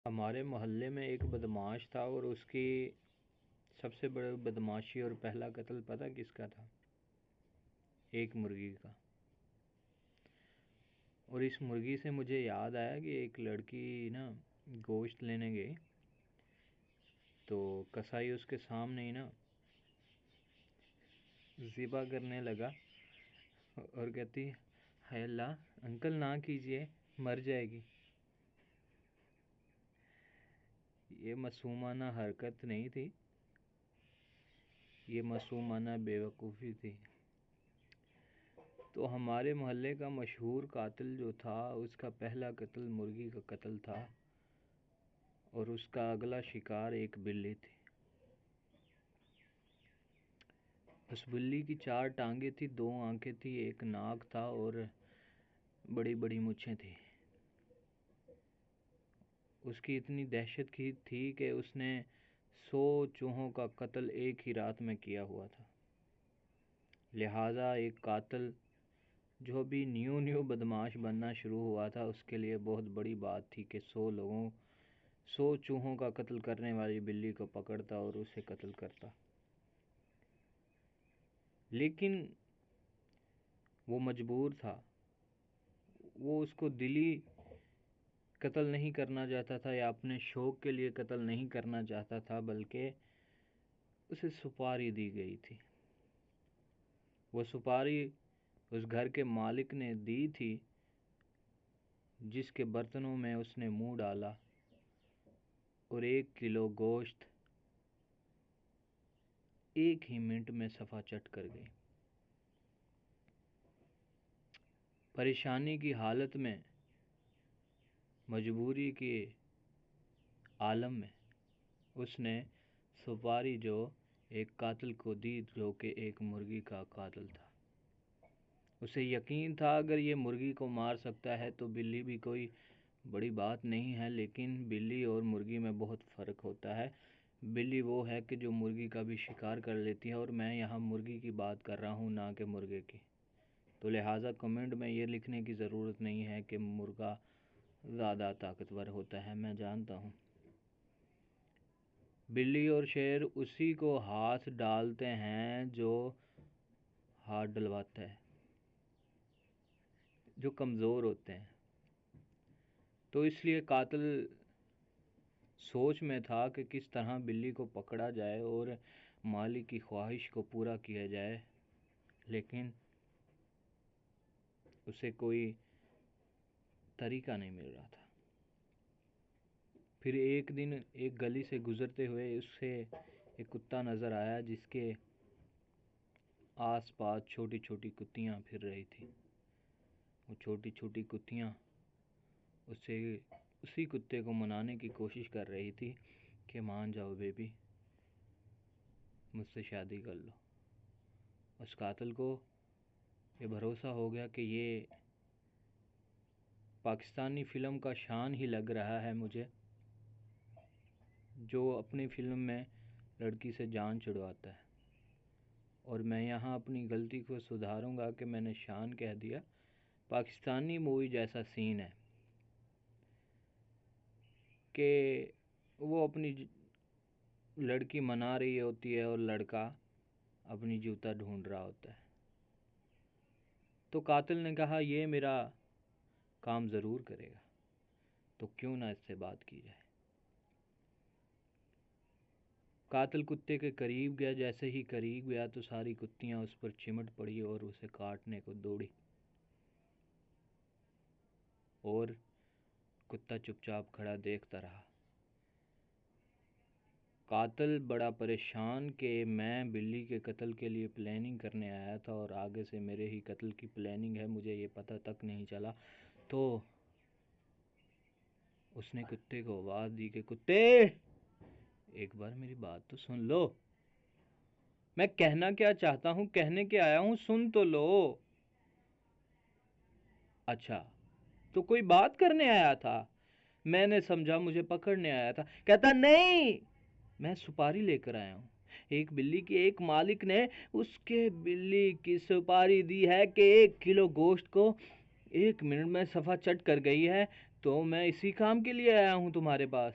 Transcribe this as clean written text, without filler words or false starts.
ہمارے محلے میں ایک بدماش تھا اور اس کی سب سے بڑی بدماشی اور پہلا قتل پتہ کس کا تھا؟ ایک مرغی کا۔ اور اس مرغی سے مجھے یاد آیا کہ ایک لڑکی نا گوشت لینے گئی تو کسائی اس کے سامنے ہی نا ذبح کرنے لگا اور کہتی ہے اللہ انکل نہ کیجئے مر جائے گی۔ یہ معصومانہ حرکت نہیں تھی، یہ معصومانہ بے وقوفی تھی۔ تو ہمارے محلے کا مشہور قاتل جو تھا اس کا پہلا قتل مرغی کا قتل تھا اور اس کا اگلا شکار ایک بلی تھی۔ اس بلی کی 4 ٹانگیں تھی، 2 آنکھیں تھی، ایک ناک تھا اور بڑی بڑی مونچھیں تھی۔ اس کی اتنی دہشت کی تھی کہ اس نے 100 چوہوں کا قتل ایک ہی رات میں کیا ہوا تھا۔ لہٰذا ایک قاتل جو بھی نیو بدماش بننا شروع ہوا تھا اس کے لیے بہت بڑی بات تھی کہ 100 چوہوں کا قتل کرنے والی بلی کو پکڑتا اور اسے قتل کرتا۔ لیکن وہ مجبور تھا، وہ اس کو دلی قتل نہیں کرنا چاہتا تھا یا اپنے شوق کے لیے قتل نہیں کرنا چاہتا تھا، بلکہ اسے سپاری دی گئی تھی۔ وہ سپاری اس گھر کے مالک نے دی تھی جس کے برتنوں میں اس نے منہ ڈالا اور 1 کلو گوشت 1 ہی منٹ میں صفا چٹ کر گئی۔ پریشانی کی حالت میں، مجبوری کے عالم میں اس نے سپاری جو ایک قاتل کو دی جو کہ ایک مرغی کا قاتل تھا۔ اسے یقین تھا اگر یہ مرغی کو مار سکتا ہے تو بلی بھی کوئی بڑی بات نہیں ہے، لیکن بلی اور مرغی میں بہت فرق ہوتا ہے۔ بلی وہ ہے کہ جو مرغی کا بھی شکار کر لیتی ہے، اور میں یہاں مرغی کی بات کر رہا ہوں نہ کہ مرغے کی۔ تو لہٰذا کمنٹ میں یہ لکھنے کی ضرورت نہیں ہے کہ مرغا زیادہ طاقتور ہوتا ہے، میں جانتا ہوں۔ بلی اور شیر اسی کو ہاتھ ڈالتے ہیں جو ہاتھ ڈلواتا ہے، جو کمزور ہوتے ہیں۔ تو اس لیے قاتل سوچ میں تھا کہ کس طرح بلی کو پکڑا جائے اور مالک کی خواہش کو پورا کیا جائے، لیکن اسے کوئی طریقہ نہیں مل رہا تھا۔ پھر ایک دن ایک گلی سے گزرتے ہوئے اسے ایک کتا نظر آیا جس کے آس پاس چھوٹی چھوٹی کتیاں پھر رہی تھی۔ وہ چھوٹی چھوٹی کتیاں اسی کتے کو منانے کی کوشش کر رہی تھی کہ مان جاؤ بیبی، مجھ سے شادی کر لو۔ اس قاتل کو یہ بھروسہ ہو گیا کہ یہ پاکستانی فلم کا شان ہی لگ رہا ہے مجھے، جو اپنی فلم میں لڑکی سے جان چھڑواتا ہے۔ اور میں یہاں اپنی غلطی کو سدھاروں گا کہ میں نے شان کہہ دیا۔ پاکستانی مووی جیسا سین ہے کہ وہ اپنی لڑکی منا رہی ہوتی ہے اور لڑکا اپنی جوتا ڈھونڈ رہا ہوتا ہے۔ تو قاتل نے کہا یہ میرا کام ضرور کرے گا، تو کیوں نہ اس سے بات کی جائے۔ قاتل کتے کے قریب گیا، جیسے ہی قریب گیا تو ساری کتیاں اس پر چمٹ پڑی اور اسے کاٹنے کو دوڑی، اور کتا چپ چاپ کھڑا دیکھتا رہا۔ قاتل بڑا پریشان کہ میں بلی کے قتل کے لیے پلاننگ کرنے آیا تھا اور آگے سے میرے ہی قتل کی پلاننگ ہے، مجھے یہ پتہ تک نہیں چلا۔ تو اس نے کتے کو آواز دی کہ کتے ایک بار میری بات تو سن لو، میں کہنا کیا چاہتا ہوں، کہنے کے آیا ہوں، سن تو لو۔ اچھا تو کوئی بات کرنے آیا تھا؟ میں نے سمجھا مجھے پکڑنے آیا تھا۔ کہتا نہیں، میں سپاری لے کر آیا ہوں۔ ایک بلی کی ایک مالک نے اس کے بلی کی سپاری دی ہے کہ 1 کلو گوشت کو 1 منٹ میں صفا چٹ کر گئی ہے، تو میں اسی کام کے لیے آیا ہوں تمہارے پاس۔